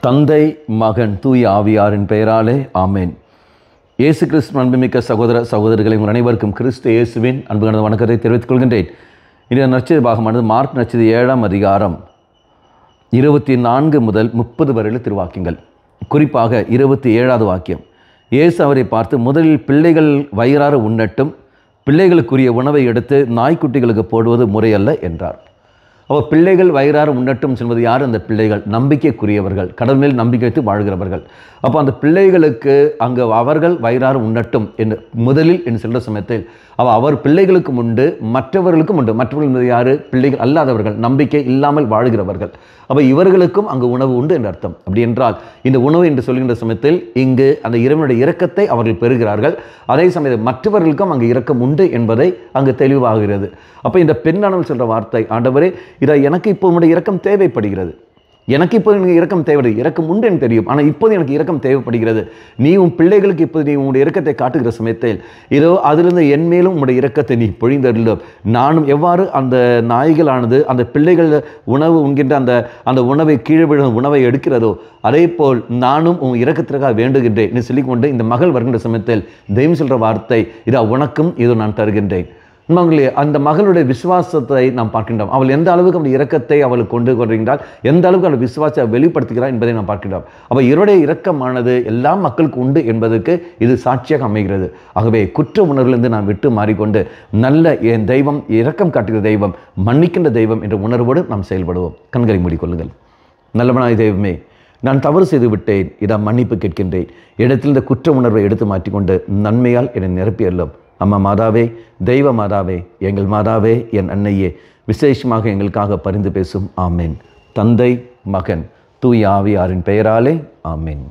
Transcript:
தந்தை, மகன், தூய ஆவியாரின் பெயராலே ஆமேன். இயேசு கிறிஸ்து அன்புமிக்க சகோதர சகோதரிகளை உங்கள் அனைவருக்கும் கிறிஸ்து இயேசுவின் அன்பு கலந்த வணக்கத்தை தெரிவித்துக் கொள்கின்றேன். இந்த நற்செய்தி பாகமானது மார்க் நற்செய்தி 7ஆம் அதிகாரம் 24 முதல் 30 வரையில திருவாக்கியங்கள். குறிப்பாக 27வது வாக்கியம். இயேசு அவரை பார்த்து, முதலில் பிள்ளைகள் வயிறார உண்ணட்டும், பிள்ளைகளுக்குரிய உணவை எடுத்து நாய்க்குட்டிகளுக்கு போடுவது முறையல்ல என்றார். அவர் பிள்ளைகள் வயிறார உண்ணட்டும் சொல்வது யார்? அந்த பிள்ளைகள் நம்பிக்கைக்குரியவர்கள், கடவுள் மேல் நம்பிக்கை வைத்து வாழ்கிறவர்கள். அப்போ அந்த பிள்ளைகளுக்கு அங்கு அவர்கள் வயிறார உண்ணட்டும் என்று முதலில் என்று சொல்கிற சமயத்தில் அவர் பிள்ளைகளுக்கும் உண்டு, மற்றவர்களுக்கும் உண்டு. மற்றவர்கள் யார்? பிள்ளைகள் அல்லாதவர்கள், நம்பிக்கை இல்லாமல் வாழ்கிறவர்கள். அப்போ இவர்களுக்கும் அங்கு உணவு உண்டு என்று அர்த்தம். அப்படி என்றால் இந்த உணவு என்று சொல்கின்ற சமயத்தில் இங்கு அந்த இறைவனுடைய இரக்கத்தை அவர்கள் பெறுகிறார்கள். அதே சமயத்தில் மற்றவர்களுக்கும் அங்கு இரக்கம் உண்டு என்பதை அங்கு தெளிவாகிறது. அப்போ இந்த பெண்ணானவள் சொல்கிற வார்த்தை, ஆண்டவரே, இதை எனக்கு இப்போ உங்களுடைய இரக்கம் தேவைப்படுகிறது, எனக்கு இப்போது எனக்கு இரக்கம் தேவைப்படுது, இரக்கம் உண்டு எனக்கு தெரியும், ஆனால் இப்போது எனக்கு இரக்கம் தேவைப்படுகிறது. நீ உன் பிள்ளைகளுக்கு இப்போது நீ உங்களுடைய இரக்கத்தை காட்டுகிற சமயத்தில் இதோ அதிலிருந்து என் மேலும் உங்களுடைய இரக்கத்தை நீ பொழிந்தருளும். நானும் எவ்வாறு அந்த நாய்களானது அந்த பிள்ளைகள் உணவு உண்கின்ற அந்த உணவை கீழே விழும் உணவை எடுக்கிறதோ அதே போல் நானும் உன் இரக்கத்திற்காக வேண்டுகின்றேன் என்று சொல்லிக்கொண்டு இந்த மகள் வருகின்ற சமயத்தில் தெய்வம் சொல்கிற வார்த்தை, இதா உனக்கும் இது நான் தருகின்றேன். அந்த மகளுடைய விசுவாசத்தை நாம் பார்க்கின்றோம். அவள் எந்த அளவுக்கு அந்த இரக்கத்தை அவளுக்கு கொண்டு கொண்டிருந்தால், எந்த அளவுக்கு அந்த விசுவாசத்தை வெளிப்படுத்துகிறார் என்பதை நாம் பார்க்கின்றோம். அப்போ இவருடைய இரக்கமானது எல்லா மக்களுக்கு உண்டு என்பதற்கு இது சாட்சியாக அமைகிறது. ஆகவே குற்ற உணர்விலிருந்து நாம் விட்டு மாறிக்கொண்டு நல்ல என் தெய்வம், இரக்கம் காட்டுகிற தெய்வம், மன்னிக்கின்ற தெய்வம் என்ற உணர்வோடு நாம் செயல்படுவோம். கண்களை மூடிக்கொள்ளுங்கள். நல்லவனாய் தெய்வமே, நான் தவறு செய்து விட்டேன், இதை மன்னிப்பு கேட்கின்றேன். இடத்தில் இந்த குற்ற உணர்வை எடுத்து மாற்றிக்கொண்டு நன்மையால் என்னை நிரப்பியல்லும். அம்மா மாதாவே, தெய்வ மாதாவே, எங்கள் மாதாவே, என் அன்னையே, விசேஷமாக எங்களுக்காக பரிந்து பேசும். ஆமேன். தந்தை, மகன், தூய ஆவியாரின் பெயராலே ஆமேன்.